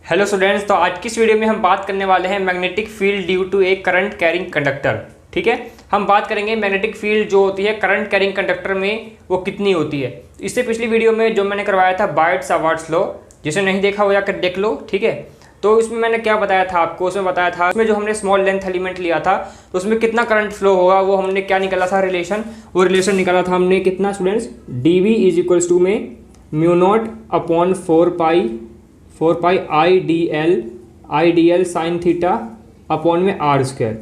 Hello students, तो आज की इस वीडियो में हम बात करने वाले हैं magnetic field due to a current carrying conductor. ठीक है, हम बात करेंगे मैग्नेटिक फील्ड जो होती है करंट कैरिंग कंडक्टर में वो कितनी होती है। इससे पिछली वीडियो में जो मैंने करवाया था बायट-सावर्ट्स लॉ, जिसे नहीं देखा हो जाकर देख लो। ठीक है, तो इसमें मैंने क्या बताया था आपको, उसमें बताया था उसमें जो हमने स्मॉल लेंथ एलिमेंट लिया था तो उसमें कितना करंट फ्लो होगा, वो हमने क्या निकाला था रिलेशन, वो रिलेशन निकाला था हमने कितना students, D V is equals to में mu naught upon 4 pi I D L sine theta upon में आर स्क्वायर।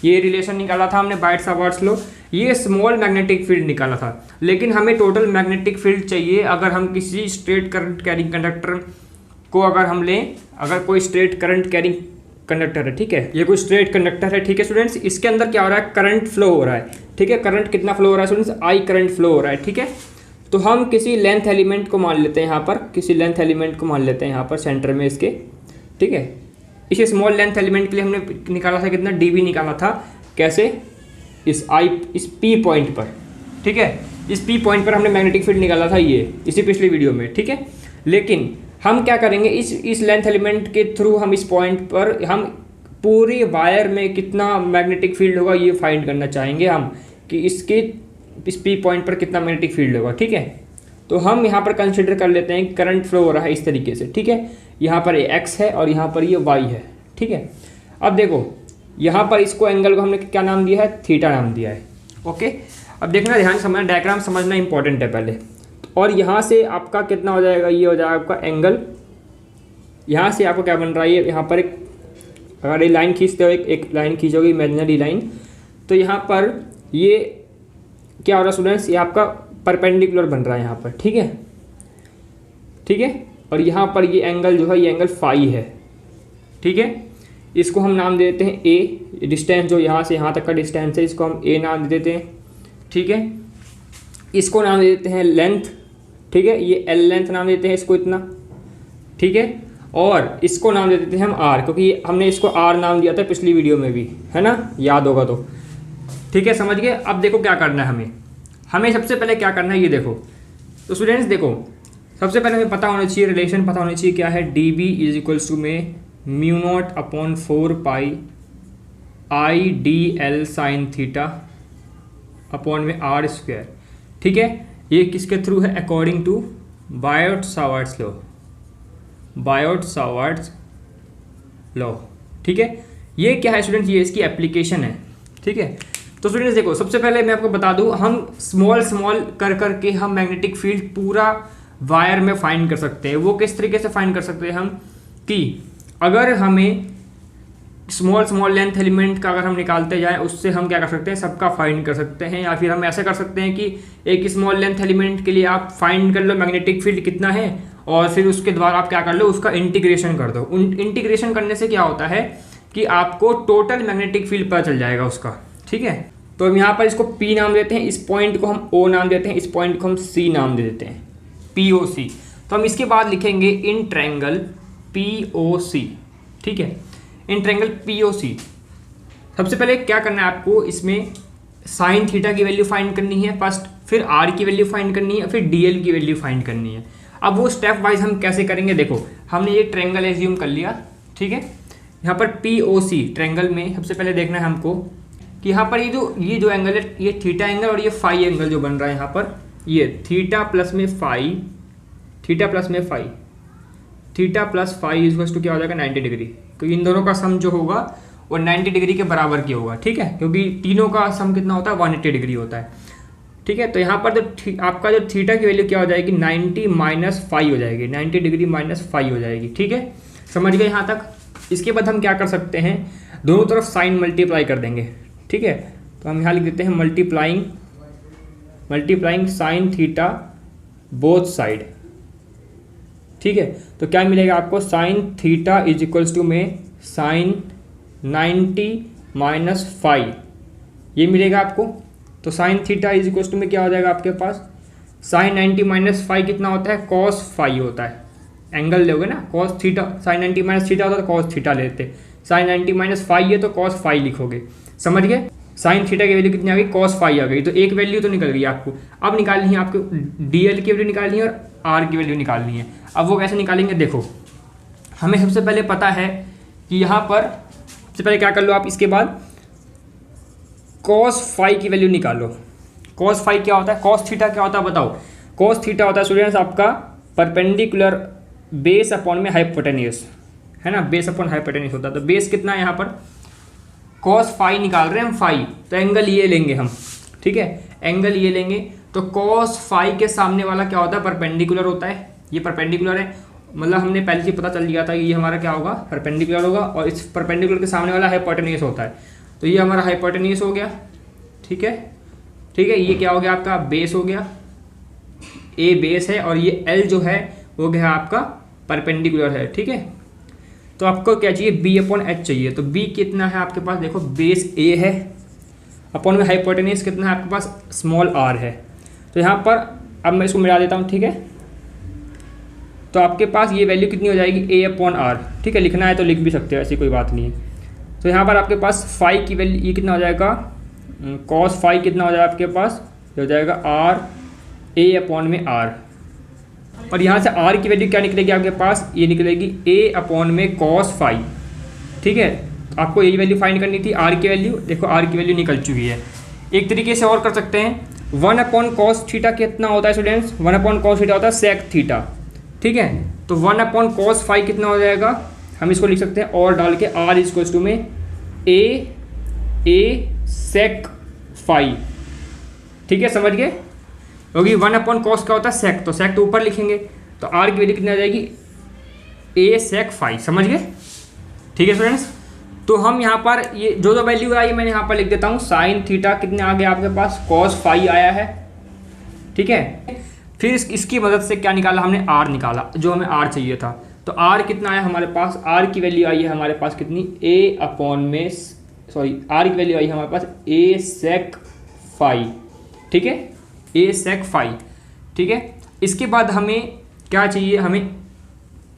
ये रिलेशन निकाला था हमने बायट-सावर्ट्स लॉ। ये स्मॉल मैग्नेटिक फील्ड निकाला था, लेकिन हमें टोटल मैग्नेटिक फील्ड चाहिए अगर हम किसी स्ट्रेट करंट कैरिंग कंडक्टर को अगर हम लें, अगर कोई स्ट्रेट करंट कैरिंग कंडक्टर है। ठीक है, ये कोई स्ट्रेट कंडक्टर है। ठीक है स्टूडेंट्स, इसके अंदर क्या हो रहा है, करंट फ्लो हो रहा है। ठीक है, करंट कितना फ्लो हो रहा है स्टूडेंट्स, आई करंट फ्लो हो रहा है। ठीक है, तो हम किसी लेंथ एलिमेंट को मान लेते हैं यहाँ पर, किसी लेंथ एलिमेंट को मान लेते हैं यहाँ पर सेंटर में इसके। ठीक है, इस स्मॉल लेंथ एलिमेंट के लिए हमने निकाला था कितना, डी वी निकाला था। कैसे, इस पी पॉइंट पर। ठीक है, इस पी पॉइंट पर हमने मैग्नेटिक फील्ड निकाला था ये इसी पिछली वीडियो में। ठीक है, लेकिन हम क्या करेंगे, इस लेंथ एलिमेंट के थ्रू हम इस पॉइंट पर हम पूरी वायर में कितना मैग्नेटिक फील्ड होगा ये फाइंड करना चाहेंगे हम, कि इसके इस पी पॉइंट पर कितना मैग्नेटिक फील्ड होगा। ठीक है, तो हम यहाँ पर कंसिडर कर लेते हैं करंट फ्लो हो रहा है इस तरीके से। ठीक है, यहाँ पर ये एक्स है और यहाँ पर ये वाई है। ठीक है, अब देखो यहाँ पर इसको एंगल को हमने क्या नाम दिया है, थीटा नाम दिया है। ओके, अब देखना, ध्यान समझना, डायग्राम समझना इंपॉर्टेंट है पहले। और यहाँ से आपका कितना हो जाएगा, ये हो जाएगा आपका एंगल। यहाँ से आपको क्या बन रहा है, यहाँ पर एक अगर ये लाइन खींचते हो, एक लाइन खींचोगे इमेजिनरी लाइन, तो यहाँ पर ये क्या हो रहा है स्टूडेंट्स, ये आपका परपेंडिकुलर बन रहा है यहाँ पर। ठीक है, ठीक है, और यहाँ पर ये एंगल जो है, ये एंगल फाई है। ठीक है, इसको हम नाम दे देते हैं ए, डिस्टेंस जो यहाँ से यहाँ तक का डिस्टेंस है इसको हम ए नाम दे देते हैं। ठीक है, इसको नाम दे देते हैं लेंथ। ठीक है, ये एल लेंथ नाम देते हैं इसको इतना। ठीक है, और इसको नाम दे देते हैं हम आर, क्योंकि हमने इसको आर नाम दिया था पिछली वीडियो में भी, है ना, याद होगा तो। ठीक है, समझ गए। अब देखो क्या करना है हमें सबसे पहले क्या करना है, ये देखो। तो स्टूडेंट्स देखो, सबसे पहले हमें पता होना चाहिए, रिलेशन पता होना चाहिए क्या है, D B is equals to में mu naught upon 4 pi I D L sine theta upon में आर स्क्वायर। ठीक है, ये किसके थ्रू है, according to Biot Savart's law, Biot Savart's law. ठीक है, ये क्या है स्टूडेंट्स, ये इसकी एप्लीकेशन है। ठीक है, तो स्टूडेंट्स देखो, सबसे पहले मैं आपको बता दूं, हम स्मॉल कर के हम मैग्नेटिक फील्ड पूरा वायर में फाइंड कर सकते हैं। वो किस तरीके से फाइंड कर सकते हैं हम, कि अगर हमें स्मॉल लेंथ एलिमेंट का अगर हम निकालते जाएं, उससे हम क्या कर सकते हैं, सबका फाइंड कर सकते हैं। या फिर हम ऐसे कर सकते हैं कि एक स्मॉल लेंथ एलिमेंट के लिए आप फाइंड कर लो मैग्नेटिक फील्ड कितना है, और फिर उसके द्वारा आप क्या कर लो, उसका इंटीग्रेशन कर दो। इंटीग्रेशन करने से क्या होता है कि आपको टोटल मैग्नेटिक फील्ड पता चल जाएगा उसका। ठीक है, तो हम यहाँ पर इसको P नाम देते हैं, इस पॉइंट को हम O नाम देते हैं, इस पॉइंट को हम C नाम दे देते हैं, POC। तो हम इसके बाद लिखेंगे इन ट्रायंगल POC। ठीक है, इन ट्रायंगल POC। सबसे पहले क्या करना है आपको, इसमें साइन थीटा की वैल्यू फाइंड करनी है फर्स्ट, फिर R की वैल्यू फाइंड करनी है, फिर DL की वैल्यू फाइंड करनी है। अब वो स्टेप वाइज हम कैसे करेंगे, देखो हमने ये ट्रायंगल एज्यूम कर लिया। ठीक है, यहाँ पर POC ट्रायंगल में सबसे पहले देखना है हमको कि यहाँ पर ये जो एंगल है, ये थीटा एंगल और ये फाई एंगल जो बन रहा है यहाँ पर, ये थीटा प्लस में फाई इज टू क्या हो जाएगा, 90 डिग्री। क्योंकि इन दोनों का सम जो होगा वो 90 डिग्री के बराबर की होगा। ठीक है, क्योंकि तीनों का सम कितना होता है, 180 डिग्री होता है। ठीक है, तो यहाँ पर जो आपका जो थीटा की वैल्यू क्या हो जाएगी, 90 माइनस फाई हो जाएगी, 90 डिग्री माइनस फाई हो जाएगी। ठीक है, समझ गए यहाँ तक। इसके बाद हम क्या कर सकते हैं, दोनों तरफ साइन मल्टीप्लाई कर देंगे। ठीक है, तो हम यहाँ लिख देते हैं multiplying sine theta both side. ठीक है, तो क्या मिलेगा आपको, sine theta is equals to में साइन 90 माइनस फाई, ये मिलेगा आपको। तो sine theta is equals to में क्या हो जाएगा आपके पास, साइन 90 माइनस फाई कितना होता है, कॉस फाई होता है। एंगल लोगे ना, cos theta, sine 90 minus theta होता है तो कॉस थीटा लेते, साइन 90 माइनस फाई है तो कॉस फाई लिखोगे। समझ गए, साइन थीटा की वैल्यू कितनी आ गई, कॉस फाई आ गई। तो एक वैल्यू तो निकल गई आपको। अब निकालनी है आपको DL की वैल्यू निकालनी है और R की वैल्यू निकालनी है। अब वो कैसे निकालेंगे, देखो हमें सबसे पहले पता है कि यहाँ पर सबसे पहले क्या कर लो आप, इसके बाद cos फाई की वैल्यू निकालो। cos फाई क्या होता है, cos थीटा क्या होता है बताओ। cos थीटा होता है स्टूडेंट्स आपका परपेंडिकुलर बेस अपॉन में हाइपोटेन्यूस, है ना, बेस अपॉन हाइपोटेन्यूस होता है। तो बेस कितना है यहाँ पर, cos फाई निकाल रहे हैं हम, फाई, तो एंगल ये लेंगे हम, ठीक है, एंगल ये लेंगे। तो cos फाई के सामने वाला क्या होता है, परपेंडिकुलर होता है, ये परपेंडिकुलर है, मतलब हमने पहले से पता चल लिया था कि ये हमारा क्या होगा, परपेंडिकुलर होगा, और इस परपेंडिकुलर के सामने वाला हाइपोटेन्यूस होता है। तो ये हमारा हाइपोटेन्यूस हो गया, ठीक है, ठीक है। ये क्या हो गया आपका, बेस हो गया, ए बेस है, और ये एल जो है वो क्या है आपका परपेंडिकुलर है, ठीक है। तो आपको क्या चाहिए, बी अपॉन एच चाहिए। तो बी कितना है आपके पास, देखो बेस ए है, अपॉन में हाइपोटेन्यूस कितना है आपके पास, स्मॉल आर है। तो यहाँ पर अब मैं इसको मिला देता हूँ, ठीक है। तो आपके पास ये वैल्यू कितनी हो जाएगी, ए अपॉन आर, ठीक है, लिखना है तो लिख भी सकते हो, ऐसी कोई बात नहीं है। तो यहाँ पर आपके पास फाई की वैल्यू ये कितना हो जाएगा, कॉस फाई कितना हो जाएगा आपके पास, ये हो जाएगा आर ए अपॉन में आर, और यहाँ से आर की वैल्यू क्या निकलेगी आपके पास, ये निकलेगी ए अपॉन में कॉस फाई, ठीक है। आपको यही वैल्यू फाइंड करनी थी, आर की वैल्यू, देखो आर की वैल्यू निकल चुकी है। एक तरीके से और कर सकते हैं, 1 अपॉन कॉस थीटा कितना होता है स्टूडेंट्स, 1 अपॉन कॉस थीटा होता है सेक थीटा, ठीक है। तो 1 अपॉन कॉस फाई कितना हो जाएगा, हम इसको लिख सकते हैं और डाल के आर इक्वल्स टू में ए सेक फाई, ठीक है, समझ गए। क्योंकि 1 अपॉन कॉस क्या होता है, सेक, तो सेक तो ऊपर लिखेंगे, तो आर की वैल्यू कितनी आ जाएगी, ए सेक फाई, समझ गए, ठीक है स्टूडेंट्स। तो हम यहाँ पर ये जो वैल्यू आई मैंने यहाँ पर लिख देता हूँ, साइन थीटा कितने आ गया आपके पास, कॉस फाई आया है, ठीक है। फिर इसकी मदद से क्या निकाला हमने, आर निकाला, जो हमें आर चाहिए था। तो आर कितना आया हमारे पास, आर की वैल्यू आई है हमारे पास कितनी, ए अपॉन में, सॉरी आर की वैल्यू आई है हमारे पास ए सेक फाई, ठीक है, ए सेक फाई, ठीक है। इसके बाद हमें क्या चाहिए, हमें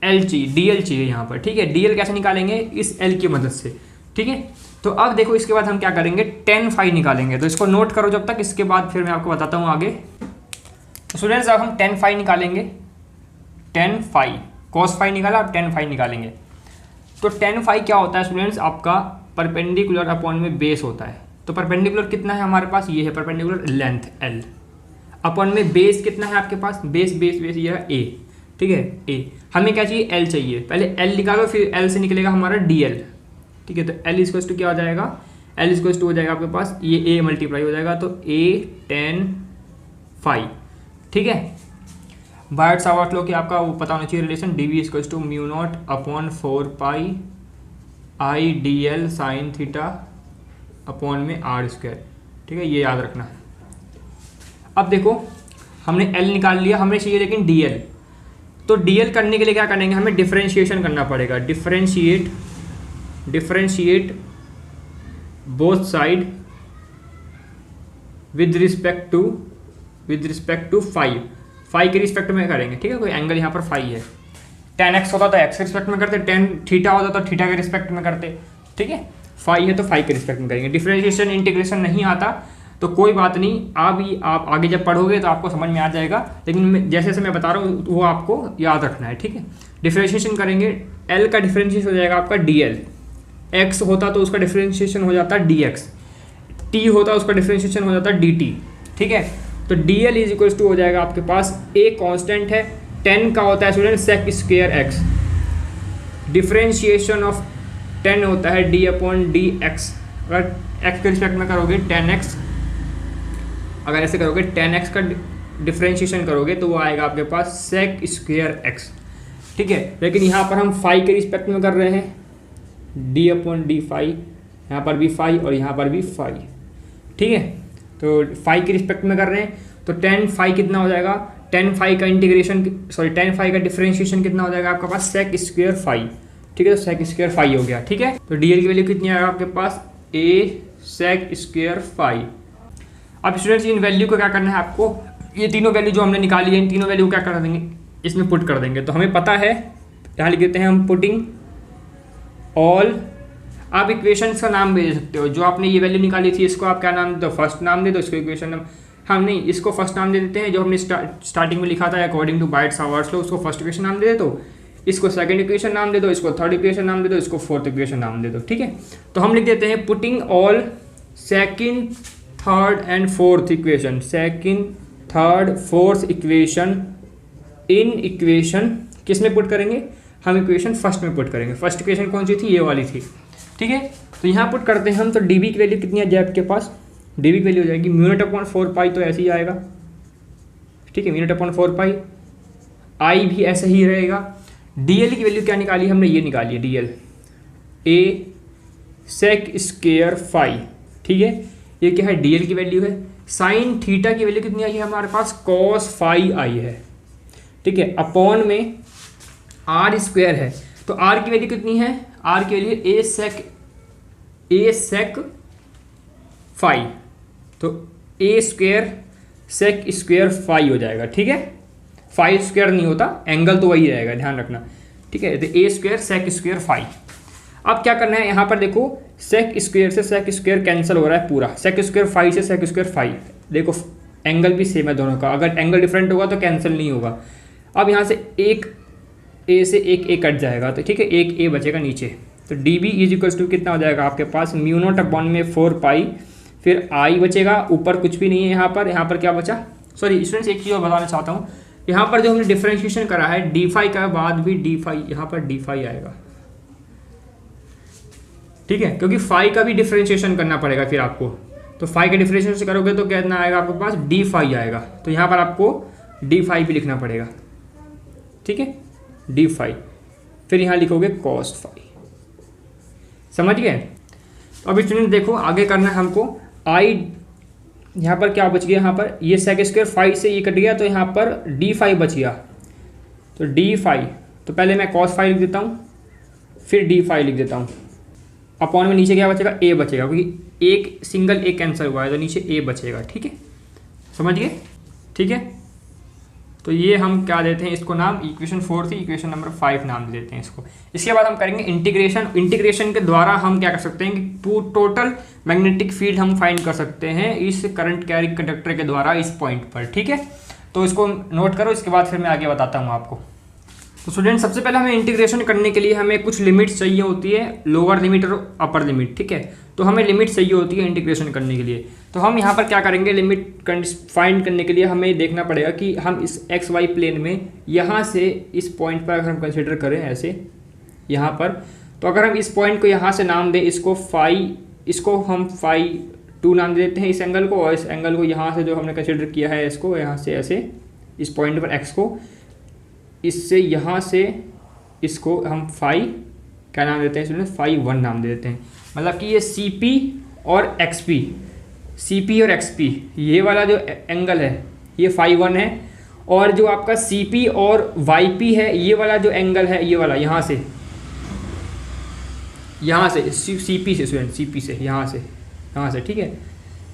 एल चाहिए, डी एल चाहिए यहाँ पर, ठीक है। डी एल कैसे निकालेंगे, इस एल की मदद से, ठीक है। तो अब देखो इसके बाद हम क्या करेंगे, टेन फाई निकालेंगे। तो इसको नोट करो जब तक, इसके बाद फिर मैं आपको बताता हूँ आगे। तो स्टूडेंट्स अब हम टेन फाई निकालेंगे, टेन फाई, कॉस फाई निकाला, अब टेन फाई निकालेंगे। तो टेन फाई क्या होता है स्टूडेंट्स, आपका परपेंडिकुलर अपॉन में बेस होता है। तो परपेंडिकुलर कितना है हमारे पास, ये है परपेंडिकुलर लेंथ एल, अपॉन में बेस कितना है आपके पास, बेस बेस बेस ये है ए, ठीक है, ए। हमें क्या चाहिए, एल चाहिए, पहले एल निकालो, फिर एल से निकलेगा हमारा डी एल, ठीक है। तो एल इक्वल्स टू क्या हो जाएगा, एल इक्वल्स टू हो जाएगा आपके पास ये ए मल्टीप्लाई हो जाएगा, तो ए टेन फाई, ठीक है। बायट सावर्ट लॉ की आपका वो पता होना चाहिए relation, D V equals to mu naught upon 4 pi I D L sine theta upon में आर स्क्वायर, ठीक है, ये याद रखना है। अब देखो हमने एल निकाल लिया, हमें चाहिए लेकिन डी एल। तो डी एल करने के लिए क्या करेंगे, हमें डिफरेंशिएशन करना पड़ेगा, differentiate both side with respect to phi, phi के रिस्पेक्ट में करेंगे, ठीक है। कोई एंगल यहाँ पर फाई है, टेन एक्स होता तो एक्स के रिस्पेक्ट में करते, टेन थीटा होता तो थीटा के रिस्पेक्ट में करते, ठीक है। फाई है तो फाई के रिस्पेक्ट में करेंगे। डिफरेंशिएशन इंटीग्रेशन नहीं आता तो कोई बात नहीं, आप आगे जब पढ़ोगे तो आपको समझ में आ जाएगा, लेकिन जैसे जैसे मैं बता रहा हूँ वो आपको याद रखना है, ठीक है। डिफरेंशिएशन करेंगे, एल का डिफरेंशिएशन हो जाएगा आपका डी एल, एक्स होता तो उसका डिफरेंशिएशन हो जाता डी एक्स, टी होता उसका डिफरेंशिएशन हो जाता डी टी, ठीक है। तो D L is equals to हो जाएगा आपके पास, ए कॉन्स्टेंट है, 10 का होता है student sec square X, differentiation of 10 होता है डी अपॉन डी एक्स। अगर एक्स के रिस्पेक्ट में करोगे 10x, अगर ऐसे करोगे 10x का डिफरेंशिएशन करोगे तो वो आएगा आपके पास सेक स्क्वायर एक्स, ठीक है। लेकिन यहाँ पर हम फाई के रिस्पेक्ट में कर रहे हैं, डी अपॉन डी फाई, यहाँ पर भी फाई और यहाँ पर भी फाई, ठीक है। तो फाई के रिस्पेक्ट में कर रहे हैं, तो 10 फाई कितना हो जाएगा, 10 फाई का इंटीग्रेशन, सॉरी 10 फाई का डिफरेंशिएशन कितना हो जाएगा आपके पास, सेक स्क्वायर फाई, ठीक है। तो सेक स्क्वायर फाई हो गया, ठीक है। तो डी एल की वैल्यू कितनी आएगा आपके पास, ए सेक स्क्वायर फाई। अब स्टूडेंट्स इन वैल्यू को क्या करना है आपको, ये तीनों वैल्यू जो हमने निकाली है इन तीनों वैल्यू को क्या कर देंगे, इसमें पुट कर देंगे। तो हमें पता है, यहाँ लिख देते हैं हम पुटिंग ऑल, आप इक्वेशंस का नाम भी दे सकते हो, जो आपने ये वैल्यू निकाली थी इसको आप क्या नाम दे दो, फर्स्ट नाम दे दो, इसको इक्वेशन नाम, हम नहीं इसको फर्स्ट नाम दे देते हैं, जो हमने स्टार्टिंग में लिखा था अकॉर्डिंग टू बायट सावर्ट लॉ, उसको फर्स्ट इक्वेशन नाम दे दो। इसको सेकंड इक्वेशन नाम दे दो, इसको थर्ड इक्वेशन नाम दे दो, इसको फोर्थ इक्वेशन नाम दे दो, ठीक है। तो हम लिख देते हैं putting all second third and fourth equation, second third fourth equation in equation किस में पुट करेंगे, हम इक्वेशन फर्स्ट में पुट करेंगे। फर्स्ट इक्वेशन कौन सी थी, ये वाली थी, ठीक है। तो यहाँ पुट करते हैं हम, तो डी बी की वैल्यू कितनी आ जाए आपके पास, डी बी की वैल्यू हो जाएगी μ0/4 तो ऐसे ही आएगा, ठीक है, μ0/4, आई भी ऐसे ही रहेगा। डी एल की वैल्यू क्या निकाली हमने, ये निकाली है डी एल, ए सेक स्क्वायर फाई, ठीक है, ये क्या है डी एल की वैल्यू है। साइन थीटा की वैल्यू कितनी आई है हमारे पास, कॉस फाई आई है, ठीक है, अपॉन में आर स्क्वायर है, तो आर की वैल्यू कितनी है, आर की वैल्यू ए सेक फाई, तो ए स्क्वायर सेक स्क्वायर फाई हो जाएगा, ठीक है, फाई स्क्वायर नहीं होता, एंगल तो वही रहेगा, ध्यान रखना, ठीक है। तो ए स्क्वायर सेक स्क्वायर फाई। अब क्या करना है यहाँ पर देखो, सेक स्क्वायर से सेक स्क्वायर कैंसिल हो रहा है पूरा, सेक स्क्वायर फाई से सेक स्क्वायर फाई, देखो एंगल भी सेम है दोनों का, अगर एंगल डिफरेंट होगा तो कैंसिल नहीं होगा। अब यहाँ से एक ए से एक ए कट जाएगा, तो ठीक है, एक ए बचेगा नीचे, तो D B is equals to कितना हो जाएगा आपके पास, μ0/4 फिर आई बचेगा, ऊपर कुछ भी नहीं है यहाँ पर क्या बचा, सॉरी स्टूडेंट्स एक चीज़ और बताना चाहता हूँ, यहाँ पर जो हमने डिफरेंशिएशन करा है डी फाई का बाद भी डी फाई, यहाँ पर डी फाई आएगा, ठीक है, क्योंकि फाई का भी डिफरेंशिएशन करना पड़ेगा फिर आपको, तो फाई का डिफरेंशिएशन करोगे तो कितना आएगा आपके पास, डी फाई आएगा, तो यहाँ पर आपको डी फाई भी लिखना पड़ेगा, ठीक है, डी फाई, फिर यहाँ लिखोगे कॉस फाई, समझ गए। तो अब स्टूडेंट देखो आगे करना है हमको, आई यहाँ पर क्या बच गया, यहाँ पर ये सेक स्क्वायर फाई से ये कट गया, तो यहाँ पर डी फाई बच गया, तो डी फाई, तो पहले मैं कॉस फाई लिख देता हूँ, फिर डी फाई लिख देता हूँ, अपॉन में नीचे क्या बचेगा, ए बचेगा, क्योंकि एक सिंगल ए कैंसिल हुआ है तो नीचे ए बचेगा, ठीक है, समझ गए, ठीक है। तो ये हम क्या देते हैं इसको नाम, इक्वेशन 4 थी, इक्वेशन नंबर 5 नाम दे देते हैं इसको। इसके बाद हम करेंगे इंटीग्रेशन, इंटीग्रेशन के द्वारा हम क्या कर सकते हैं कि टोटल मैग्नेटिक फील्ड हम फाइंड कर सकते हैं इस करंट कैरिंग कंडक्टर के द्वारा इस पॉइंट पर, ठीक है। तो इसको नोट करो, इसके बाद फिर मैं आगे बताता हूँ आपको। तो स्टूडेंट सबसे पहले हमें इंटीग्रेशन करने के लिए हमें कुछ लिमिट्स चाहिए होती है, लोअर लिमिट और अपर लिमिट, ठीक है। तो हमें लिमिट चाहिए होती है इंटीग्रेशन करने के लिए, तो हम यहाँ पर क्या करेंगे, लिमिट फाइंड करने के लिए हमें देखना पड़ेगा कि हम इस एक्स वाई प्लेन में यहाँ से इस पॉइंट पर अगर हम कंसिडर करें ऐसे यहाँ पर, तो अगर हम इस पॉइंट को यहाँ से नाम दें, इसको फाई, इसको हम फाई 2 नाम दे देते हैं इस एंगल को, और इस एंगल को यहाँ से जो हमने कंसिडर किया है इसको यहाँ से ऐसे इस पॉइंट पर एक्स को, इससे यहाँ से इसको हम फाई क्या नाम देते हैं स्टूडेंट, फाई 1 नाम दे देते हैं, मतलब कि ये सी पी और एक्स पी, सी पी और एक्स पी, ये वाला जो एंगल है ये फाई 1 है, और जो आपका सी पी और वाई पी है ये वाला जो एंगल है, ये वाला यहाँ से सी पी से स्टूडेंट, सी पी से यहाँ से, ठीक है,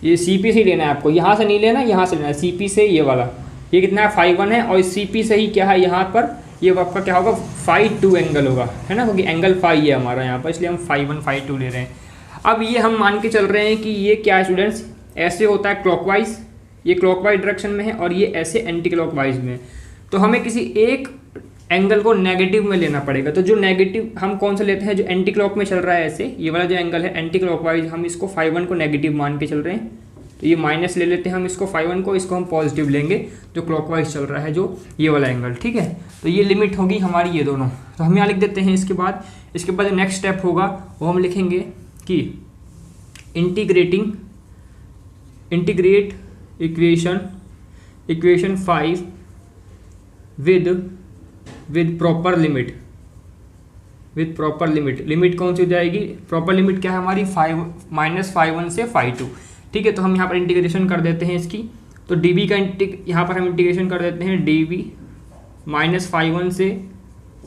ये सी पी से लेना है आपको, यहाँ से नहीं लेना, यहाँ से लेना है, सी पी से ये वाला, ये कितना है फाई 1 है, और सी पी से ही क्या है यहाँ पर ये आपका क्या होगा, फाई 2 एंगल होगा, है ना, क्योंकि एंगल फाई है हमारा यहाँ पर, इसलिए हम फाई 1 फाई 2 ले रहे हैं। अब ये हम मान के चल रहे हैं कि ये क्या है स्टूडेंट्स, ऐसे होता है क्लॉकवाइज, ये क्लॉकवाइज डायरेक्शन में है और ये ऐसे एंटी क्लॉकवाइज में, तो हमें किसी एक एंगल को नेगेटिव में लेना पड़ेगा। तो जो नेगेटिव हम कौन सा लेते हैं, जो एंटी क्लॉक में चल रहा है ऐसे, ये वाला जो एंगल है एंटी क्लॉकवाइज, हम इसको फाई 1 को नेगेटिव मान के चल रहे हैं, तो ये माइनस ले लेते हैं हम इसको फाई 1 को, इसको हम पॉजिटिव लेंगे जो क्लॉकवाइज चल रहा है, जो ये वाला एंगल, ठीक है। तो ये लिमिट होगी हमारी ये दोनों, तो हम यहाँ लिख देते हैं। इसके बाद नेक्स्ट स्टेप होगा वो हम लिखेंगे कि integrate equation 5 with proper limit, limit कौन सी हो जाएगी, प्रॉपर लिमिट क्या है हमारी, -φ1 से φ2, ठीक है। तो हम यहाँ पर इंटीग्रेशन कर देते हैं इसकी, तो dv का यहाँ पर हम इंटीग्रेशन कर देते हैं, dv -φ1 से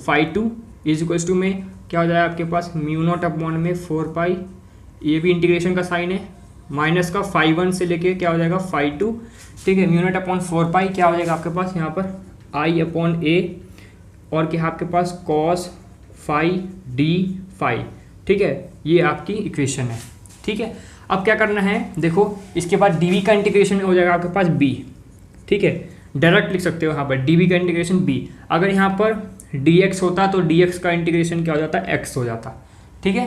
φ2 इज इक्वल्स टू में क्या हो जाएगा आपके पास, μ0/4π, ये भी इंटीग्रेशन का साइन है, माइनस का φ1 से लेके क्या हो जाएगा φ2, ठीक है, μ0/4π क्या हो जाएगा आपके पास यहाँ पर I/a, और क्या आपके पास cos फाई डी फाई, ठीक है, ये आपकी इक्वेशन है, ठीक है। अब क्या करना है देखो, इसके बाद dv का इंटीग्रेशन हो जाएगा आपके पास b, ठीक है, डायरेक्ट लिख सकते हो यहाँ पर dv का इंटीग्रेशन b। अगर यहाँ पर dx होता तो dx का इंटीग्रेशन क्या हो जाता, x हो जाता। ठीक है,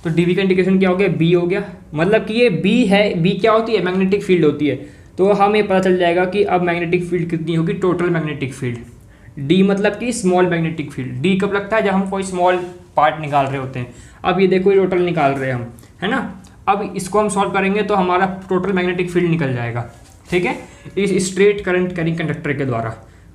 तो dv का इंटीग्रेशन क्या हो गया, b हो गया। मतलब कि ये b है, b क्या होती है, मैग्नेटिक फील्ड होती है। तो हमें पता चल जाएगा कि अब मैग्नेटिक फील्ड कितनी होगी, टोटल मैग्नेटिक फील्ड। d मतलब कि स्मॉल मैग्नेटिक फील्ड। d कब लगता है, जब हम कोई स्मॉल पार्ट निकाल रहे होते हैं। अब ये देखो, ये टोटल निकाल रहे हैं हम, है ना। अब इसको हम सॉल्व करेंगे तो हमारा टोटल मैग्नेटिक फील्ड निकल जाएगा। ठीक है, इस स्ट्रेट करंट कैरिंग कंडक्टर के द्वारा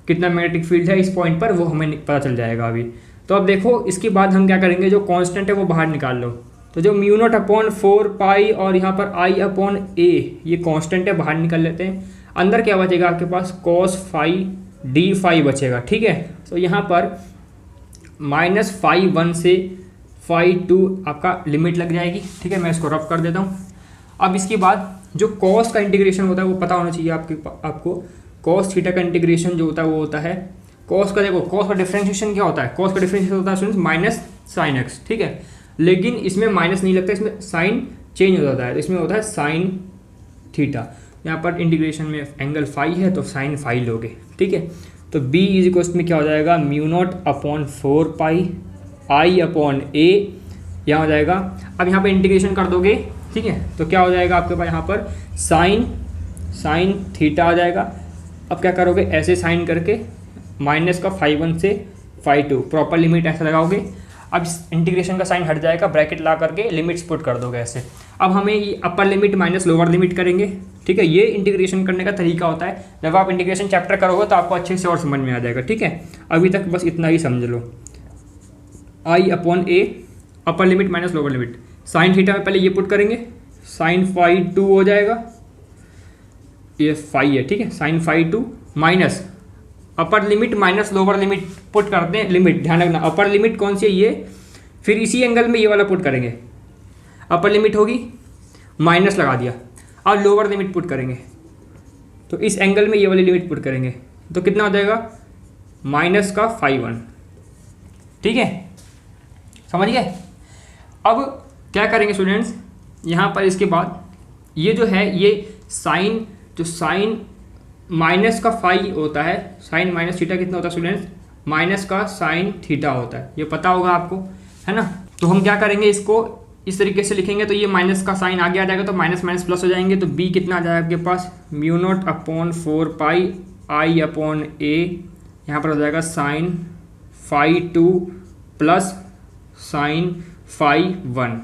कितना मैग्नेटिक फील्ड है इस पॉइंट पर, वो हमें पता चल जाएगा अभी। तो अब देखो, इसके बाद हम क्या करेंगे, जो कांस्टेंट है वो बाहर निकाल लो। तो जो μ0/4π और यहाँ पर I/a ये कांस्टेंट है, बाहर निकाल लेते हैं। अंदर क्या बचेगा आपके पास, cos फाई d फाई बचेगा। ठीक है, तो यहाँ पर -φ1 से φ2 आपका लिमिट लग जाएगी। ठीक है, मैं इसको रफ कर देता हूँ। अब इसके बाद जो cos का इंटीग्रेशन होता है वो पता होना चाहिए आपको। cos थीटा का इंटीग्रेशन जो होता है वो होता है cos का, देखो cos का डिफरेंशिएशन क्या होता है, cos का डिफरेंशिएशन होता है स्टूडेंट्स माइनस साइन एक्स। ठीक है, लेकिन इसमें माइनस नहीं लगता, इसमें साइन चेंज हो जाता है, तो इसमें होता है साइन थीटा। यहाँ पर इंटीग्रेशन में एंगल फाई है तो साइन फाई लोगे। ठीक है, तो b इज इक्वल में क्या हो जाएगा, μ0/4π I/a यहाँ हो जाएगा। अब यहाँ पर इंटीग्रेशन कर दोगे, ठीक है, तो क्या हो जाएगा आपके पास यहाँ पर साइन थीटा आ जाएगा। अब क्या करोगे, ऐसे साइन करके माइनस का φ1 से φ2 प्रॉपर लिमिट ऐसा लगाओगे। अब इस इंटीग्रेशन का साइन हट जाएगा, ब्रैकेट ला करके लिमिट्स पुट कर दोगे ऐसे। अब हमें ये अपर लिमिट माइनस लोअर लिमिट करेंगे। ठीक है, ये इंटीग्रेशन करने का तरीका होता है। जब आप इंटीग्रेशन चैप्टर करोगे तो आपको अच्छे से और समझ में आ जाएगा। ठीक है, अभी तक बस इतना ही समझ लो। I/a अपर limit minus lower limit, sine theta में पहले ये पुट करेंगे, साइन φ2 हो जाएगा, ये फाई है। ठीक है, sine φ2 minus upper limit minus lower limit put करते हैं। लिमिट ध्यान रखना, अपर लिमिट कौन सी है, ये, फिर इसी एंगल में ये वाला पुट करेंगे। अपर लिमिट होगी, माइनस लगा दिया। अब लोअर लिमिट पुट करेंगे तो इस एंगल में ये वाली लिमिट पुट करेंगे, तो कितना हो जाएगा, माइनस का φ1। ठीक है, समझ गए। अब क्या करेंगे स्टूडेंट्स, यहाँ पर इसके बाद ये जो है, ये साइन, जो साइन माइनस का फाई होता है, साइन माइनस थीटा कितना होता है स्टूडेंट्स, माइनस का साइन थीटा होता है, ये पता होगा आपको, है ना। तो हम क्या करेंगे, इसको इस तरीके से लिखेंगे, तो ये माइनस का साइन आगे आ जाएगा, तो माइनस माइनस प्लस हो जाएंगे। तो b कितना आ जाएगा आपके पास, μ0/4π I/a, यहाँ पर हो जाएगा साइन φ2 प्लस साइन φ1।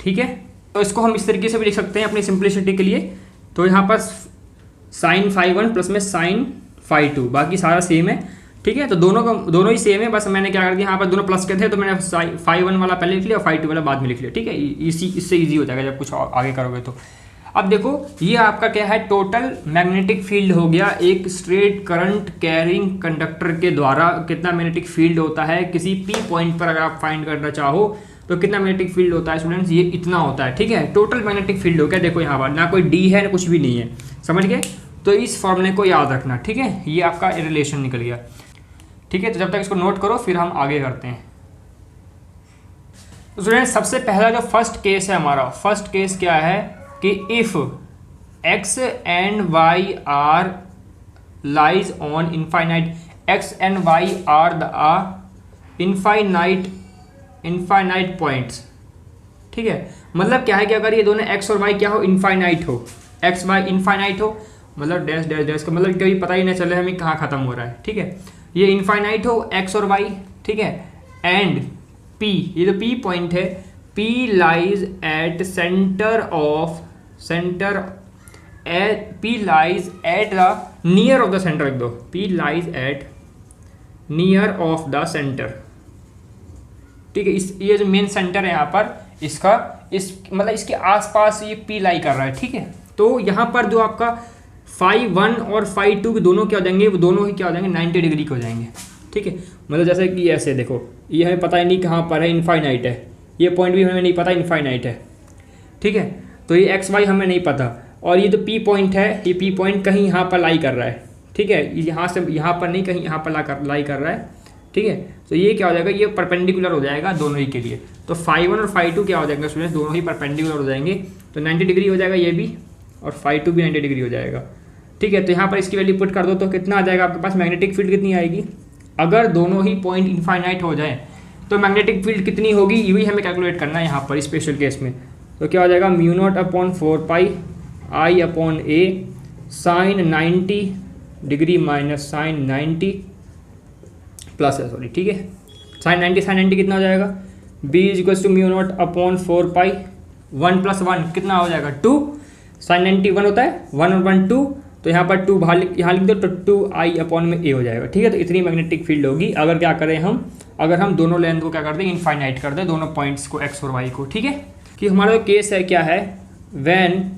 ठीक है, तो इसको हम इस तरीके से भी लिख सकते हैं अपनी सिंप्लिसिटी के लिए। तो यहाँ पर साइन φ1 प्लस में साइन φ2, बाकी सारा सेम है। ठीक है, तो दोनों ही सेम है, बस मैंने क्या कर दिया, यहाँ पर दोनों प्लस के थे तो मैंने φ1 वाला पहले लिख लिया और φ2 वाला बाद में लिख लिया। ठीक है, इससे ईजी हो जाएगा जब कुछ आगे करोगे तो। अब देखो, ये आपका क्या है, टोटल मैग्नेटिक फील्ड हो गया एक स्ट्रेट करंट कैरिंग कंडक्टर के द्वारा कितना मैग्नेटिक फील्ड होता है किसी P पॉइंट पर। अगर आप फाइंड करना चाहो तो कितना मैग्नेटिक फील्ड होता है स्टूडेंट्स, ये इतना होता है। ठीक है, टोटल मैग्नेटिक फील्ड हो गया। देखो यहाँ पर ना कोई D है ना कुछ भी नहीं है, समझ गए। तो इस फॉर्मूले को याद रखना। ठीक है, ये आपका रिलेशन निकल गया। ठीक है, तो जब तक इसको नोट करो फिर हम आगे करते हैं। तो स्टूडेंट्स, सबसे पहला जो फर्स्ट केस है हमारा, फर्स्ट केस क्या है कि if x and y are lies on infinite, x and y are the infinite points. ठीक है, मतलब क्या है कि अगर ये दोनों x और y क्या हो, इनफाइनाइट हो, x y इनफाइनाइट हो, मतलब डैश डैश डैश का मतलब कभी पता ही नहीं चले हमें कहाँ खत्म हो रहा है। ठीक है, ये इनफाइनाइट हो x और y। ठीक है, एंड p, ये जो p पॉइंट है, p lies at P lies at the near of the center, लिख दो, P lies at near of the center। ठीक है, ये जो मेन सेंटर है यहाँ पर इसका, मतलब इसके आसपास ये P लाई कर रहा है। ठीक है, तो यहाँ पर जो आपका φ1 और φ2 के दोनों क्या हो जाएंगे, वो दोनों ही क्या हो जाएंगे, 90 डिग्री के हो जाएंगे। ठीक है, मतलब जैसे कि ऐसे देखो, ये हमें पता ही नहीं कहाँ पर है, इनफाइनाइट है, ये पॉइंट भी हमें नहीं पता इनफाइनाइट है। ठीक है, तो ये एक्स वाई हमें नहीं पता, और ये जो पी पॉइंट है, ये पी पॉइंट कहीं यहाँ पर लाई कर रहा है। ठीक है, यहाँ से यहाँ पर नहीं, कहीं यहाँ पर लाई कर रहा है। ठीक है, तो ये क्या हो जाएगा, ये परपेंडिकुलर हो जाएगा दोनों ही के लिए। तो φ1 और φ2 क्या हो जाएगा स्टूडेंट्स, दोनों ही परपेंडिकुलर हो जाएंगे, तो 90 डिग्री हो जाएगा ये भी, और φ2 भी 90 डिग्री हो जाएगा। ठीक है, तो यहाँ पर इसकी वैल्यू पुट कर दो तो कितना आ जाएगा आपके पास, मैग्नेटिक फील्ड कितनी आएगी, अगर दोनों ही पॉइंट इनफाइनाइट हो जाए तो मैग्नेटिक फील्ड कितनी होगी, ये भी हमें कैलकुलेट करना है यहाँ पर स्पेशल केस में। तो क्या हो जाएगा, mu naught upon 4 pi I upon A sine 90 degree minus sine 90 plus है, सॉरी ठीक है, साइन 90 कितना हो जाएगा, B is equals to mu naught upon 4 pi 1 + 1 कितना हो जाएगा 2, साइन 90 1 होता है, 1 और 1 2, तो यहाँ पर 2 यहाँ लिख दो तो 2 आई अपॉन में ए हो जाएगा। ठीक है, तो इतनी मैग्नेटिक फील्ड होगी अगर क्या करें हम, अगर हम दोनों लेंथ को क्या कर दें, इनफाइनाइट कर दें, दोनों पॉइंट्स को एक्स और वाई को। ठीक है, कि हमारा केस है क्या है, when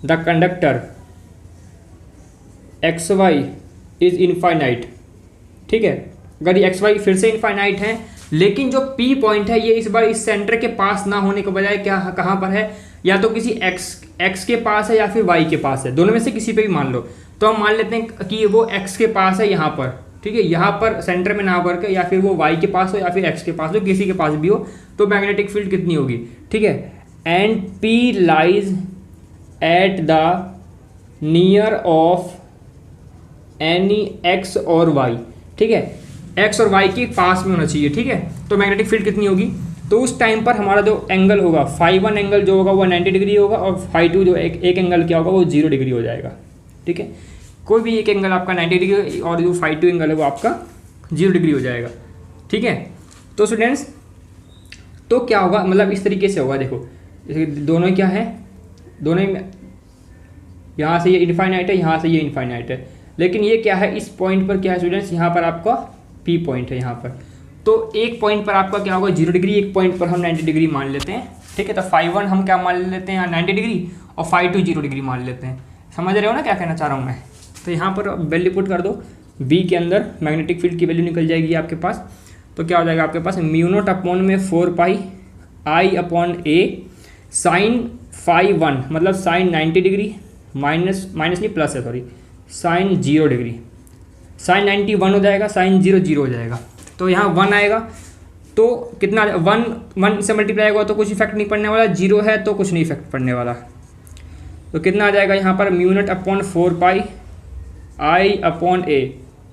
the conductor X Y is infinite. ठीक है, अगर ये एक्स वाई फिर से इनफाइनाइट है, लेकिन जो पी पॉइंट है ये इस बार इस सेंटर के पास ना होने के बजाय क्या कहाँ पर है, या तो किसी एक्स के पास है या फिर वाई के पास है, दोनों में से किसी पे भी मान लो। तो हम मान लेते हैं कि वो एक्स के पास है यहाँ पर, ठीक है, यहाँ पर सेंटर में ना होकर के, या फिर वो वाई के पास हो या फिर एक्स के पास हो, किसी के पास भी हो, तो मैग्नेटिक फील्ड कितनी होगी। ठीक है, and P lies at the near of any x और वाई। ठीक है, एक्स और वाई के पास में होना चाहिए। ठीक है, तो मैग्नेटिक फील्ड कितनी होगी, तो उस टाइम पर हमारा जो एंगल होगा φ1 एंगल जो होगा वो 90 डिग्री होगा, और φ2 जो एक एंगल क्या होगा वो 0 डिग्री हो जाएगा। ठीक है, कोई भी एक एंगल आपका 90 डिग्री और जो φ2 एंगल है वो आपका 0 डिग्री हो जाएगा। ठीक है, तो स्टूडेंट्स तो क्या होगा, मतलब इस तरीके से होगा, देखो दोनों क्या है, दोनों यहाँ से ये इनफाइनाइट है, यहाँ से ये इनफाइनाइट है, लेकिन ये क्या है, इस पॉइंट पर क्या है स्टूडेंट्स, यहाँ पर आपका पी पॉइंट है यहाँ पर, तो एक पॉइंट पर आपका क्या होगा 0 डिग्री, एक पॉइंट पर हम 90 डिग्री मान लेते हैं। ठीक है, तो φ1 हम क्या मान लेते हैं 90 डिग्री और φ2 0 डिग्री मान लेते हैं। समझ रहे हो ना क्या कहना चाह रहा हूँ मैं। तो यहाँ पर वैल्यू पुट कर दो, बी के अंदर मैग्नेटिक फील्ड की वैल्यू निकल जाएगी आपके पास। तो क्या हो जाएगा आपके पास, म्यू नॉट अपॉन में 4 pi I upon A sign φ1 मतलब साइन 90 डिग्री माइनस नहीं प्लस है सॉरी, साइन 0 डिग्री, साइन 90 1 हो जाएगा, साइन 0 0 हो जाएगा, तो यहाँ 1 आएगा, तो कितना 1 से मल्टीप्लाई होगा तो कुछ इफेक्ट नहीं पड़ने वाला, 0 है तो कुछ नहीं इफेक्ट पड़ने वाला। तो कितना आ जाएगा यहाँ पर, mu naught upon 4 pi I upon ए,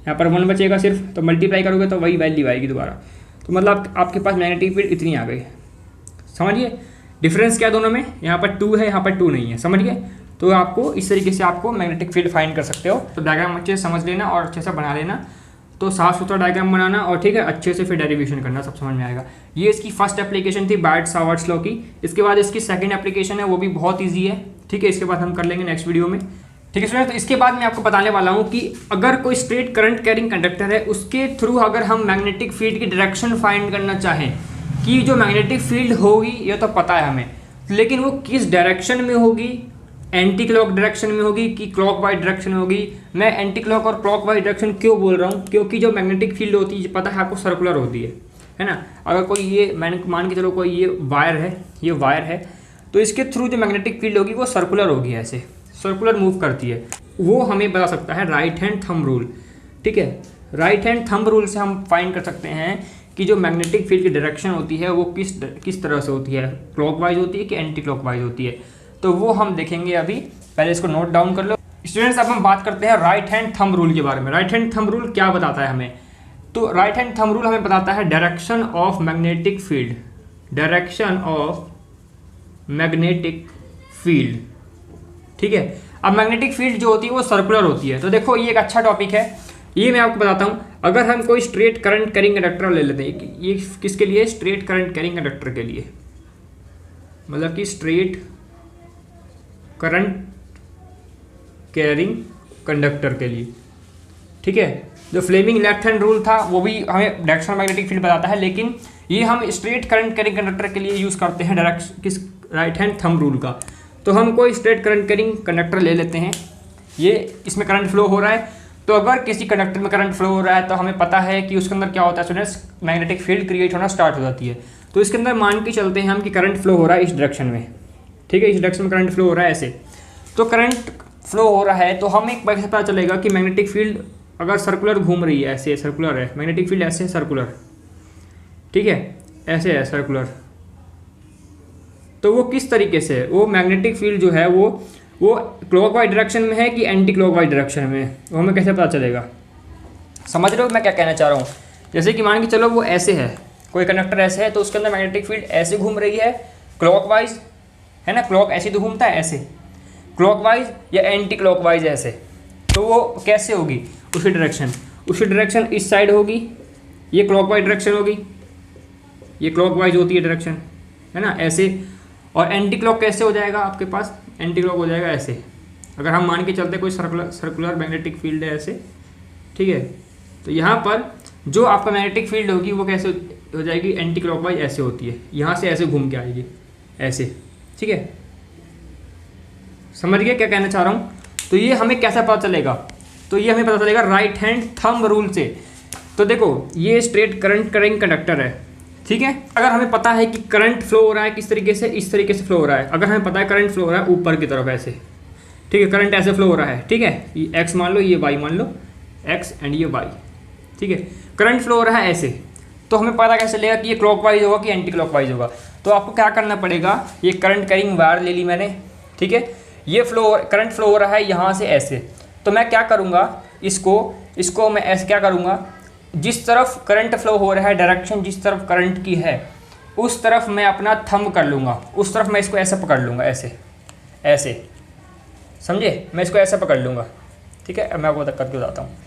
यहाँ पर 1 बचेगा सिर्फ, तो मल्टीप्लाई करोगे तो वही वैल्यू आएगी दोबारा। तो मतलब आपके पास मैग्नेटिक फील्ड इतनी आ गई। समझिए डिफरेंस क्या दोनों में, यहाँ पर 2 है, यहाँ पर 2 नहीं है। समझ गए, तो आपको इस तरीके से आपको मैग्नेटिक फील्ड फाइंड कर सकते हो। तो डायग्राम अच्छे से समझ लेना और अच्छे से बना लेना, तो साफ सुथरा डायग्राम बनाना, और ठीक है अच्छे से फिर डेरिवेशन करना, सब समझ में आएगा। ये इसकी फर्स्ट एप्लीकेशन थी बायट-सावर्ट्स लॉ की। इसके बाद इसकी सेकंड एप्लीकेशन है, वो भी बहुत ईजी है। ठीक है, इसके बाद हम कर लेंगे नेक्स्ट वीडियो में। ठीक है स्टूडेंट, तो इसके बाद मैं आपको बताने वाला हूँ कि अगर कोई स्ट्रेट करंट कैरिंग कंडक्टर है, उसके थ्रू अगर हम मैग्नेटिक फील्ड की डायरेक्शन फाइंड करना चाहें, कि जो मैग्नेटिक फील्ड होगी ये तो पता है हमें, लेकिन वो किस डायरेक्शन में होगी, एंटी क्लॉक डायरेक्शन में होगी कि क्लॉक वाइज डायरेक्शन में होगी। मैं एंटी क्लॉक और क्लॉक वाइज डायरेक्शन क्यों बोल रहा हूँ, क्योंकि जो मैग्नेटिक फील्ड होती है पता है आपको सर्कुलर होती है ना। अगर कोई ये मैंने मान के चलो कोई ये वायर है, तो इसके थ्रू जो मैग्नेटिक फील्ड होगी वो सर्कुलर होगी, ऐसे सर्कुलर मूव करती है। वो हमें बता सकता है राइट हैंड थंब रूल। ठीक है, राइट हैंड थंब रूल से हम फाइंड कर सकते हैं कि जो मैग्नेटिक फील्ड की डायरेक्शन होती है वो किस तरह से होती है, क्लॉकवाइज होती है कि एंटी क्लॉकवाइज होती है, तो वो हम देखेंगे अभी। पहले इसको नोट डाउन कर लो स्टूडेंट्स। अब हम बात करते हैं राइट हैंड थंब रूल के बारे में। राइट हैंड थंब रूल क्या बताता है हमें, तो राइट हैंड थंब रूल हमें बताता है direction of magnetic field, direction of magnetic field. ठीक है, अब मैग्नेटिक फील्ड जो होती है वो सर्कुलर होती है। तो देखो ये एक अच्छा टॉपिक है, ये मैं आपको बताता हूँ। अगर हम कोई स्ट्रेट करंट कैरिंग कंडक्टर ले लेते हैं, ये किसके लिए, स्ट्रेट करंट कैरिंग कंडक्टर के लिए, मतलब कि स्ट्रेट करंट कैरिंग कंडक्टर के लिए। ठीक है, जो फ्लेमिंग लेफ्ट हैंड रूल था वो भी हमें डायरेक्शन मैग्नेटिक फील्ड बताता है, लेकिन ये हम स्ट्रेट करंट कैरिंग कंडक्टर के लिए यूज़ करते हैं डायरेक्शन किस, राइट हैंड थंब रूल का। तो हम कोई स्ट्रेट करंट कैरिंग कंडक्टर ले लेते हैं, ये इसमें करंट फ्लो हो रहा है, तो अगर किसी कंडक्टर में करंट फ्लो हो रहा है तो हमें पता है कि उसके अंदर क्या होता है स्टूडेंट्स, मैग्नेटिक फील्ड क्रिएट होना स्टार्ट हो जाती है। तो इसके अंदर मान के चलते हैं हम कि करंट फ्लो हो रहा है इस डायरेक्शन में। ठीक है, इस डायरेक्शन में करंट फ्लो हो रहा है ऐसे, तो करंट फ्लो हो रहा है, तो हम एक बार से पता चलेगा कि मैग्नेटिक फील्ड अगर सर्कुलर घूम रही है, ऐसे सर्कुलर है मैग्नेटिक फील्ड, ऐसे सर्कुलर, ठीक है ऐसे है सर्कुलर, तो वो किस तरीके से है, वो मैग्नेटिक फील्ड जो है वो क्लॉकवाइज डायरेक्शन में है कि एंटी क्लॉकवाइज डायरेक्शन में है, वो हमें कैसे पता चलेगा। समझ रहे हो मैं क्या कहना चाह रहा हूँ। जैसे कि मान के चलो वो ऐसे है, कोई कंडक्टर ऐसे है तो उसके अंदर मैग्नेटिक फील्ड ऐसे घूम रही है क्लॉकवाइज, है ना, क्लॉक ऐसे तो घूमता है ऐसे क्लॉकवाइज या एंटी क्लॉकवाइज ऐसे, तो वो कैसे होगी उसकी डायरेक्शन इस साइड होगी, ये क्लॉकवाइज डायरेक्शन होगी, ये क्लॉकवाइज होती है डायरेक्शन, है ना ऐसे। और एंटी क्लॉक कैसे हो जाएगा आपके पास, एंटी क्लॉक हो जाएगा ऐसे। अगर हम मान के चलते कोई सर्कुलर मैग्नेटिक फील्ड है ऐसे, ठीक है, तो यहाँ पर जो आपका मैग्नेटिक फील्ड होगी वो कैसे हो जाएगी, एंटी क्लॉकवाइज ऐसे होती है, यहाँ से ऐसे घूम के आएगी ऐसे, ठीक है। समझ गए क्या कहना चाह रहा हूँ। तो ये हमें कैसा पता चलेगा, तो ये हमें पता चलेगा राइट हैंड थंब रूल से। तो देखो ये स्ट्रेट करंट कैरिंग कंडक्टर है, ठीक है। अगर हमें पता है कि करंट फ्लो हो रहा है किस तरीके से, इस तरीके से फ्लो हो रहा है, अगर हमें पता है करंट फ्लो हो रहा है ऊपर की तरफ ऐसे, ठीक है, करंट ऐसे फ्लो हो रहा है, ठीक है, ये एक्स मान लो, ये वाई मान लो, एक्स एंड ये वाई, ठीक है, करंट फ्लो हो रहा है ऐसे, तो हमें पता कैसे चलेगा कि ये क्लॉकवाइज होगा कि एंटी क्लॉकवाइज होगा। तो आपको क्या करना पड़ेगा, ये करंट कैरिंग वायर ले ली मैंने, ठीक है, ये करंट फ्लो हो रहा है यहाँ से ऐसे, तो मैं क्या करूँगा, इसको मैं ऐसे क्या करूँगा, जिस तरफ करंट फ्लो हो रहा है डायरेक्शन जिस तरफ करंट की है उस तरफ मैं अपना थंब कर लूँगा, उस तरफ मैं इसको ऐसे पकड़ लूँगा, ऐसे समझे, मैं इसको ऐसे पकड़ लूँगा, ठीक है। अब मैं आपको करके बताता हूँ,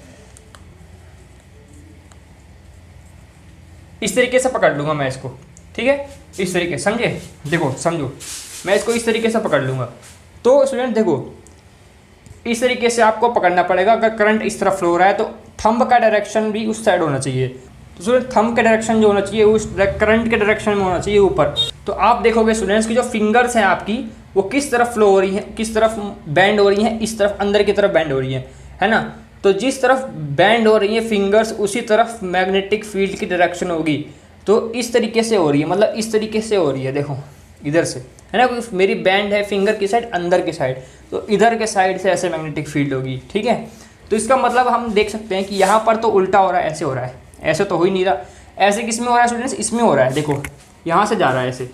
इस तरीके से पकड़ लूँगा मैं इसको, ठीक है, इस तरीके, समझे, देखो समझो, मैं इसको इस तरीके से पकड़ लूँगा। तो स्टूडेंट देखो इस तरीके से आपको पकड़ना पड़ेगा, अगर करंट इस तरफ फ्लो हो रहा है तो थंब का डायरेक्शन भी उस साइड होना चाहिए। तो स्टूडेंट थंब का डायरेक्शन जो होना चाहिए उस करंट के डायरेक्शन में होना चाहिए ऊपर। तो आप देखोगे स्टूडेंट्स की जो फिंगर्स हैं आपकी वो किस तरफ फ्लो हो रही हैं, किस तरफ बैंड हो रही हैं, इस तरफ अंदर की तरफ बैंड हो रही है ना। तो जिस तरफ बैंड हो रही है फिंगर्स उसी तरफ मैग्नेटिक फील्ड की डायरेक्शन होगी। तो इस तरीके से हो रही है, मतलब इस तरीके से हो रही है, देखो इधर से, है ना, मेरी बैंड है फिंगर की साइड अंदर की साइड, तो इधर के साइड से ऐसे मैग्नेटिक फील्ड होगी, ठीक है। तो इसका मतलब हम देख सकते हैं कि यहाँ पर तो उल्टा हो रहा है, ऐसे हो रहा है, ऐसे तो हो ही नहीं रहा, ऐसे किस में हो रहा है स्टूडेंट्स, इसमें हो रहा है, देखो यहाँ से जा रहा है ऐसे,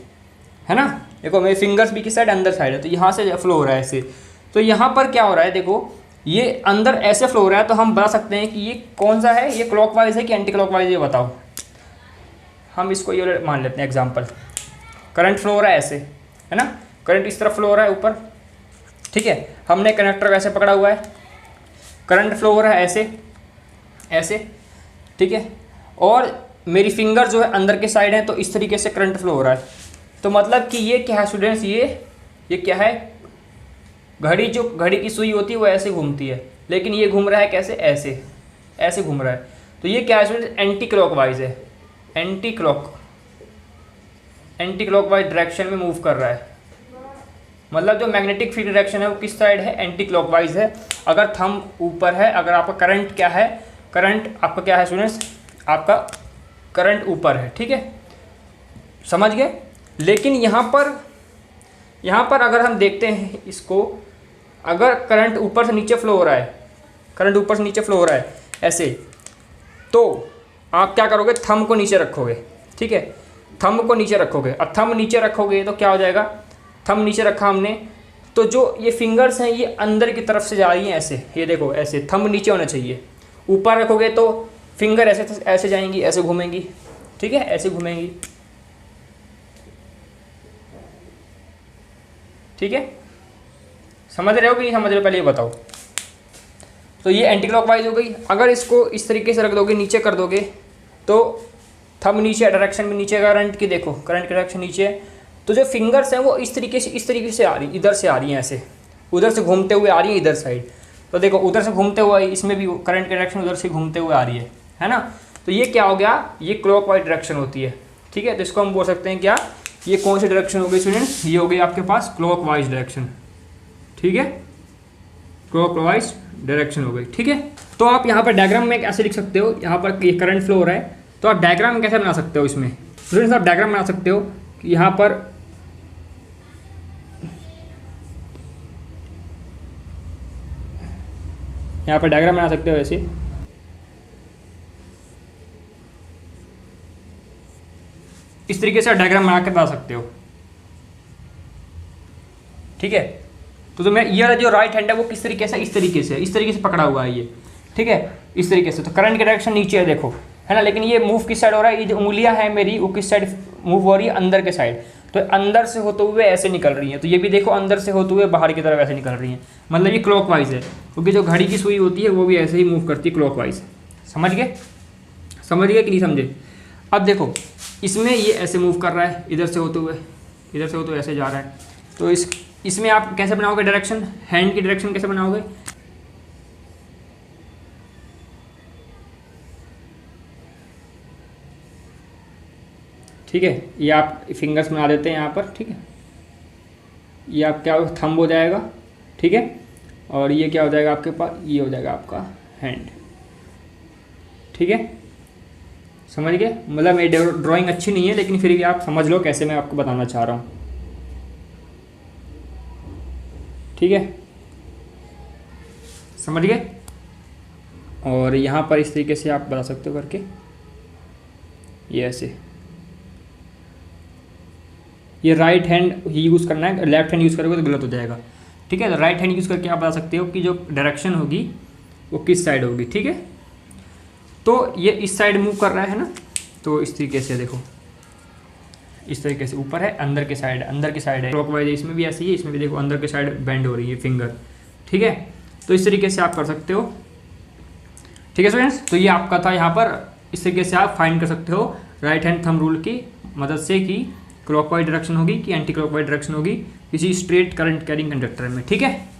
है ना, देखो मेरी फिंगर्स भी की साइड अंदर साइड है, तो यहाँ से फ्लो हो रहा है ऐसे। तो यहाँ पर क्या हो रहा है, देखो ये अंदर ऐसे फ्लो हो रहा है, तो हम बता सकते हैं कि ये कौन सा है, ये क्लॉकवाइज है कि एंटी क्लॉकवाइज, ये बताओ। हम इसको ये मान लेते हैं एग्जाम्पल, करंट फ्लो हो रहा है ऐसे, है ना, करंट इस तरफ फ्लो हो रहा है ऊपर, ठीक है, हमने कनेक्टर ऐसे पकड़ा हुआ है, करंट फ्लो हो रहा है ऐसे, ठीक है, और मेरी फिंगर जो है अंदर के साइड है, तो इस तरीके से करंट फ्लो हो रहा है। तो मतलब कि ये क्या है स्टूडेंट्स, ये क्या है, घड़ी की सुई होती है वो ऐसे घूमती है, लेकिन ये घूम रहा है कैसे, ऐसे घूम रहा है। तो ये क्या है स्टूडेंट्स, एंटी क्लॉकवाइज है, एंटी क्लॉकवाइज डायरेक्शन में मूव कर रहा है। मतलब जो मैग्नेटिक फील्ड डायरेक्शन है वो किस साइड है, एंटी क्लॉकवाइज है। अगर थंब ऊपर है, अगर आपका करंट क्या है, करंट आपका क्या है स्टूडेंट्स, आपका करंट ऊपर है, ठीक है, समझ गए। लेकिन यहाँ पर अगर हम देखते हैं इसको, अगर करंट ऊपर से नीचे फ्लो हो रहा है, करंट ऊपर से नीचे फ्लो हो रहा है ऐसे, तो आप क्या करोगे, थंब को नीचे रखोगे, ठीक है, थंब को नीचे रखोगे। अब थंब नीचे रखोगे तो क्या हो जाएगा, थंब नीचे रखा हमने, तो जो ये फिंगर्स हैं ये अंदर की तरफ से जा रही हैं ऐसे, ये देखो ऐसे, थंब नीचे होना चाहिए। ऊपर रखोगे तो फिंगर ऐसे जाएंगी, ऐसे घूमेंगी, ठीक है, ऐसे घूमेंगी, ठीक है, समझ रहे हो कि नहीं समझ रहे हो, पहले ये बताओ। तो ये एंटी क्लॉकवाइज हो गई। अगर इसको इस तरीके से रख दोगे, नीचे कर दोगे, तो थंब नीचे, डायरेक्शन में नीचे, करंट की देखो, करंट की डायरेक्शन नीचे है, तो जो फिंगर्स हैं वो इस तरीके से आ रही, इधर से आ रही हैं ऐसे, उधर से घूमते हुए आ रही है इधर साइड। तो देखो उधर से घूमते हुए, इसमें भी करंट की डायरेक्शन उधर से घूमते हुए आ रही है ना। तो ये क्या हो गया, ये क्लॉकवाइज डायरेक्शन होती है, ठीक है। तो इसको हम बोल सकते हैं क्या, ये कौन सी डायरेक्शन हो गई स्टूडेंट्स, ये हो गई आपके पास क्लॉकवाइज डायरेक्शन, ठीक है, क्लॉकवाइज डायरेक्शन हो गई, ठीक है। तो आप यहाँ पर डायग्राम में ऐसे लिख सकते हो, यहाँ पर ये करंट फ्लो हो रहा है, तो आप डायग्राम कैसे बना सकते हो इसमें स्टूडेंट्स, आप डायग्राम बना सकते हो कि यहाँ पर डायग्राम बना सकते हो ऐसे, इस तरीके से डायग्राम बना के बता सकते हो, ठीक है। तो मैं ये जो राइट हैंड है वो किस तरीके से, इस तरीके से पकड़ा हुआ है ये, ठीक है, इस तरीके से। तो करंट की डायरेक्शन नीचे है, देखो है ना। लेकिन ये मूव किस साइड हो रहा है, ये जो उंगलियां हैं मेरी वो किस साइड मूव हो रही है, अंदर के साइड। तो अंदर से होते हुए ऐसे निकल रही हैं, तो ये भी देखो अंदर से होते हुए बाहर की तरफ ऐसे निकल रही हैं, मतलब ये क्लॉकवाइज है, क्योंकि जो घड़ी की सुई होती है वो भी ऐसे ही मूव करती है क्लॉकवाइज। समझ गए, समझ गए कि नहीं समझे। अब देखो इसमें ये ऐसे मूव कर रहा है, इधर से होते हुए ऐसे जा रहा है। तो इसमें आप कैसे बनाओगे डायरेक्शन, हैंड की डायरेक्शन कैसे बनाओगे, ठीक है। ये आप फिंगर्स बना देते हैं यहाँ पर, ठीक है। ये आप क्या थंब हो जाएगा, ठीक है। और ये क्या हो जाएगा आपके पास, ये हो जाएगा आपका हैंड, ठीक है। समझ गए, मतलब मेरी ड्राइंग अच्छी नहीं है लेकिन फिर भी आप समझ लो कैसे मैं आपको बताना चाह रहा हूँ, ठीक है। समझ गए। और यहाँ पर इस तरीके से आप बता सकते हो करके, ये ऐसे, ये राइट हैंड ही यूज़ करना है, लेफ्ट हैंड यूज़ करोगे तो गलत हो जाएगा, ठीक है। तो राइट हैंड यूज़ करके आप बता सकते हो कि जो डायरेक्शन होगी वो किस साइड होगी, ठीक है। तो ये इस साइड मूव कर रहा है ना, तो इस तरीके से देखो, इस तरीके से ऊपर है, अंदर के साइड है, क्लॉकवाइज है, इसमें भी ऐसे ही है, इसमें भी देखो अंदर के साइड बेंड हो रही है फिंगर, ठीक है। तो इस तरीके से आप कर सकते हो, ठीक है स्टूडेंट्स। तो ये आपका था, यहाँ पर इस तरीके से आप फाइंड कर सकते हो राइट हैंड थंब रूल की मदद से कि क्लॉकवाइज डायरेक्शन होगी कि एंटी क्लॉकवाइज डायरेक्शन होगी किसी स्ट्रेट करंट कैरिंग कंडक्टर में, ठीक है।